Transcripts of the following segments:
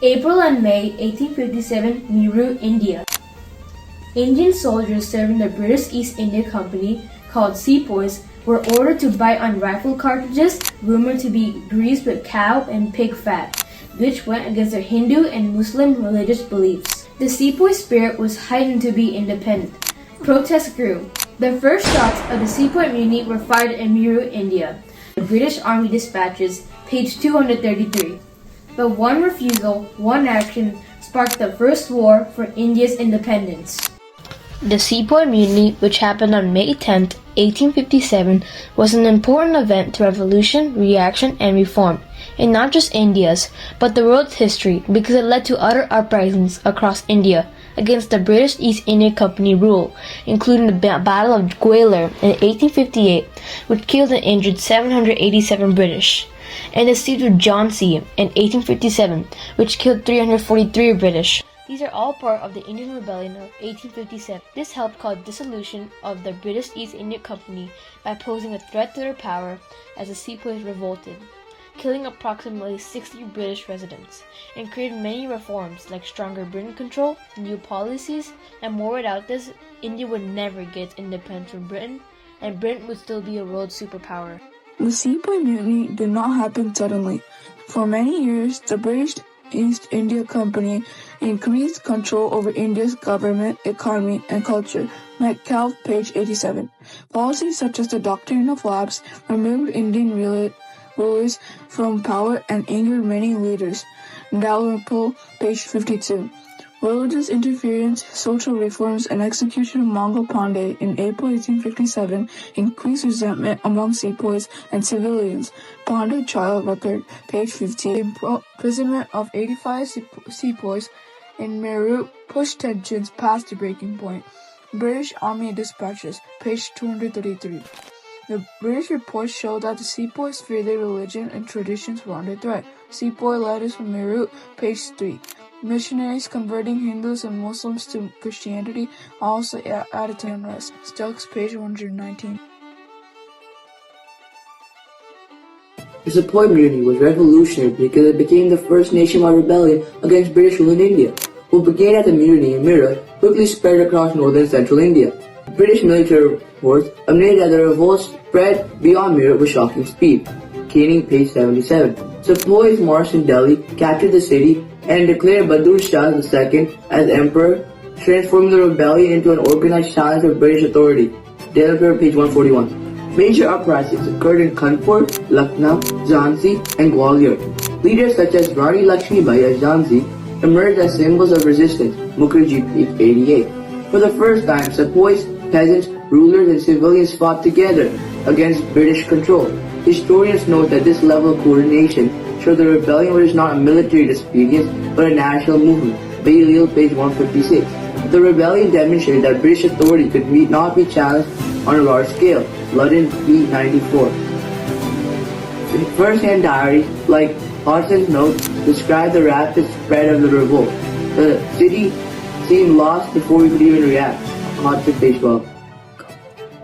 April and May 1857, Meerut, India. Indian soldiers serving the British East India Company, called Sepoys, were ordered to bite on rifle cartridges rumored to be greased with cow and pig fat, which went against their Hindu and Muslim religious beliefs. The Sepoy spirit was heightened to be independent. Protests grew. The first shots of the Sepoy Mutiny were fired in Meerut, India. The British Army Dispatches, page 233. But one refusal, one action, sparked the first war for India's independence. The Sepoy Mutiny, which happened on May 10, 1857, was an important event to revolution, reaction, and reform, in not just India's, but the world's history, because it led to utter uprisings across India against the British East India Company rule, including the Battle of Gwalior in 1858, which killed and injured 787 British, and the Siege of Jhansi in 1857, which killed 343 British. These are all part of the Indian Rebellion of 1857. This helped cause dissolution of the British East India Company by posing a threat to their power as the Sepoys revolted, killing approximately 60 British residents, and created many reforms like stronger Britain control, new policies, and more. Without this, India would never get independence from Britain, and Britain would still be a world superpower. The Sepoy Mutiny did not happen suddenly. For many years, the British East India Company increased control over India's government, economy, and culture. Metcalfe, page 87. Policies such as the Doctrine of Lapse removed Indian rulers from power and angered many leaders. Dalrymple, page 52. Religious interference, social reforms, and execution of Mongol Pandey in April 1857 increased resentment among sepoys and civilians. Pandey trial record, page 15. Imprisonment of 85 sepoys in Meerut pushed tensions past the breaking point. British Army Dispatches, page 233. The British reports show that the sepoys feared their religion and traditions were under threat. Sepoy letters from Meerut, page 3. Missionaries converting Hindus and Muslims to Christianity also added to unrest. Stokes, page 119. The Sepoy Mutiny was revolutionary because it became the first nationwide rebellion against British rule in India. What began at the mutiny in Meerut quickly spread across northern and central India. British military reports admitted that the revolt spread beyond Meerut with shocking speed. Caning, page 77. Sepoys marched in Delhi, captured the city, and declared Bahadur Shah II as emperor, transforming the rebellion into an organized challenge of British authority. Daily Paper, page 141. Major uprisings occurred in Kanpur, Lucknow, Jhansi, and Gwalior. Leaders such as Rani Lakshmibai of Jhansi emerged as symbols of resistance. Mukherjee, page 88. For the first time, Sepoys, peasants, rulers, and civilians fought together against British control. Historians note that this level of coordination showed the rebellion was not a military disobedience but a national movement. Balliol, page 156. The rebellion demonstrated that British authority could not be challenged on a large scale. Ludden, p. 94. First-hand diaries, like Hodson's notes, describe the rapid spread of the revolt. The city seemed lost before we could even react. Hodson, page 12.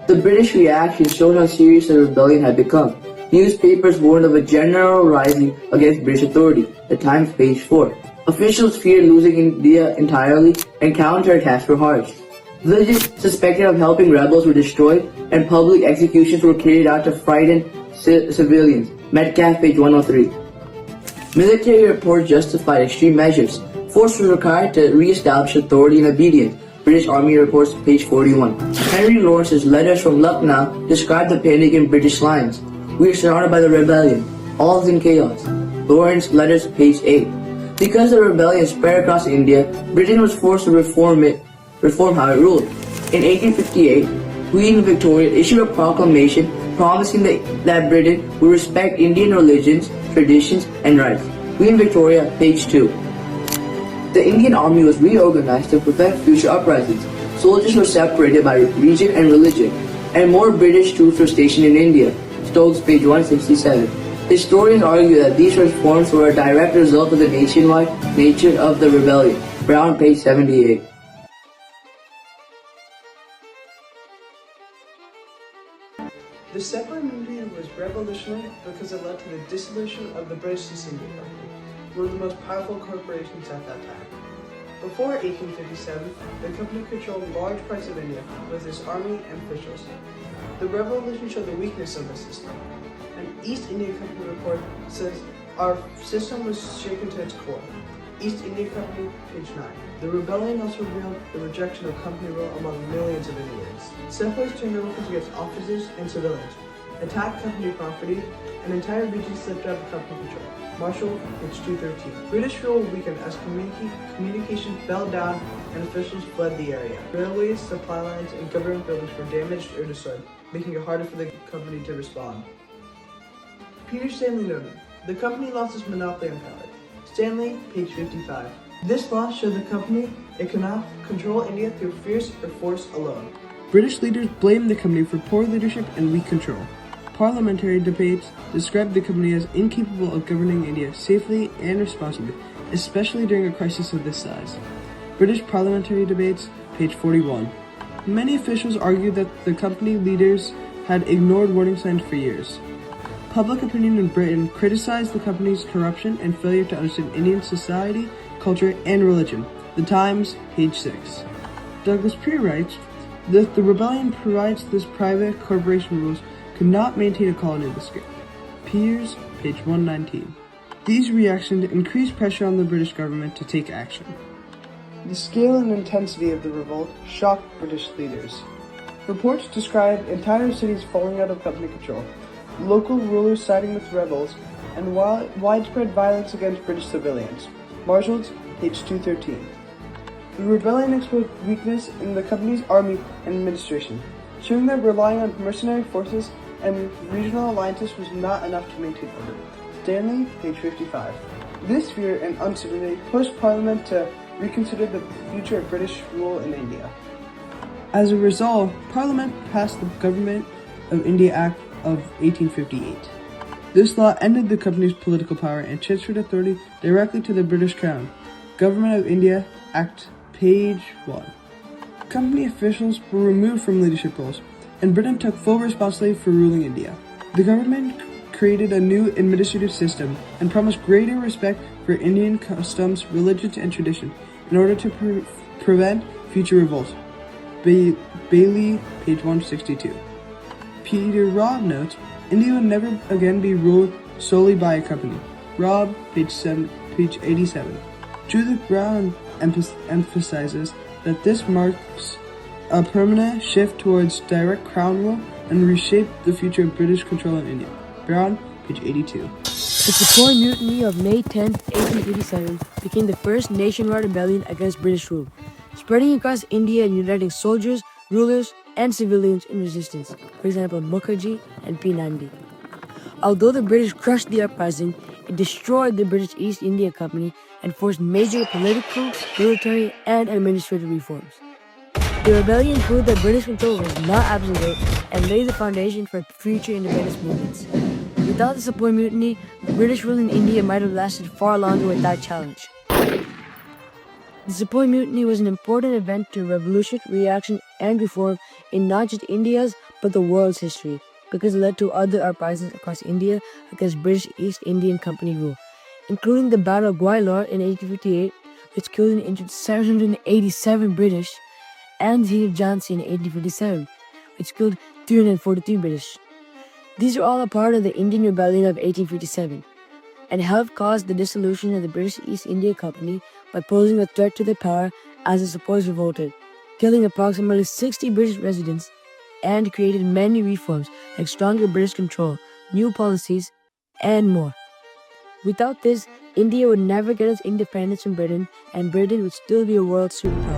The British reaction showed how serious the rebellion had become. Newspapers warned of a general rising against British authority. The Times, page 4. Officials feared losing India entirely, and counterattacks were harsh. Villages suspected of helping rebels were destroyed, and public executions were carried out to frighten civilians. Metcalfe, page 103. Military reports justified extreme measures. Force was required to re-establish authority and obedience. British Army reports, page 41. Henry Lawrence's letters from Lucknow described the panic in British lines. We are surrounded by the rebellion. All is in chaos. Lawrence letters, page 8. Because the rebellion spread across India, Britain was forced to reform how it ruled. In 1858, Queen Victoria issued a proclamation promising that Britain would respect Indian religions, traditions, and rights. Queen Victoria, page 2. The Indian army was reorganized to prevent future uprisings. Soldiers were separated by region and religion, and more British troops were stationed in India. Stokes, page 167. Historians argue that these reforms were a direct result of the nationwide nature of the rebellion. Brown, page 78. The Sepoy Mutiny was revolutionary because it led to the dissolution of the British East India Company. were the most powerful corporations at that time. Before 1857, the company controlled large parts of India with its army and officials. The revolution showed the weakness of the system. An East India Company report says, "Our system was shaken to its core." East India Company, page 9. The rebellion also revealed the rejection of company rule among millions of Indians. Sepoys turned revolts against officers and civilians, attacked company property, and entire regions slipped out of company control. Marshall, page 213. British rule weakened as communication fell down and officials fled the area. Railways, supply lines, and government buildings were damaged or destroyed, making it harder for the company to respond. Peter Stanley noted, the company lost its monopoly on power. Stanley, page 55. This loss showed the company it cannot control India through fierce or force alone. British leaders blamed the company for poor leadership and weak control. Parliamentary debates described the company as incapable of governing India safely and responsibly, especially during a crisis of this size. British parliamentary debates, page 41. Many officials argued that the company leaders had ignored warning signs for years. Public opinion in Britain criticized the company's corruption and failure to understand Indian society, culture, and religion. The Times, page 6. Douglas Peer writes that the rebellion provides this private corporation rules could not maintain a colony of the script. Peers, page 119. These reactions increased pressure on the British government to take action. The scale and intensity of the revolt shocked British leaders. Reports describe entire cities falling out of company control, local rulers siding with rebels, and widespread violence against British civilians. Marshall's, page 213. The rebellion exposed weakness in the company's army and administration, showing that relying on mercenary forces and regional alliances was not enough to maintain order. Stanley, page 55. This fear and uncertainty pushed Parliament to reconsider the future of British rule in India. As a result, Parliament passed the Government of India Act of 1858. This law ended the company's political power and transferred authority directly to the British Crown. Government of India Act, page 1. Company officials were removed from leadership roles, and Britain took full responsibility for ruling India. The government created a new administrative system and promised greater respect for Indian customs, religion, and tradition in order to prevent future revolts. Bailey, page 162. Peter Robb notes, India would never again be ruled solely by a company. Robb, page 87. Judith Brown emphasizes that this marks a permanent shift towards direct crown rule and reshape the future of British control in India. Brown, page 82. The Sepoy Mutiny of May 10, 1887 became the first nationwide rebellion against British rule, spreading across India and uniting soldiers, rulers, and civilians in resistance, for example Mukherjee and P. Nandi. Although the British crushed the uprising, it destroyed the British East India Company and forced major political, military, and administrative reforms. The rebellion proved that British control was not absolute and laid the foundation for future independence movements. Without the Sepoy Mutiny, British rule in India might have lasted far longer without challenge. The Sepoy Mutiny was an important event to revolution, reaction, and reform in not just India's but the world's history, because it led to other uprisings across India against British East Indian Company rule, including the Battle of Gwalior in 1858, which killed and injured 787 British, and the Siege of Jhansi in 1857, which killed 343 British. These are all a part of the Indian Rebellion of 1857, and helped cause the dissolution of the British East India Company by posing a threat to their power as the Sepoys revolted, killing approximately 60 British residents, and created many reforms like stronger British control, new policies, and more. Without this, India would never get its independence from Britain, and Britain would still be a world superpower.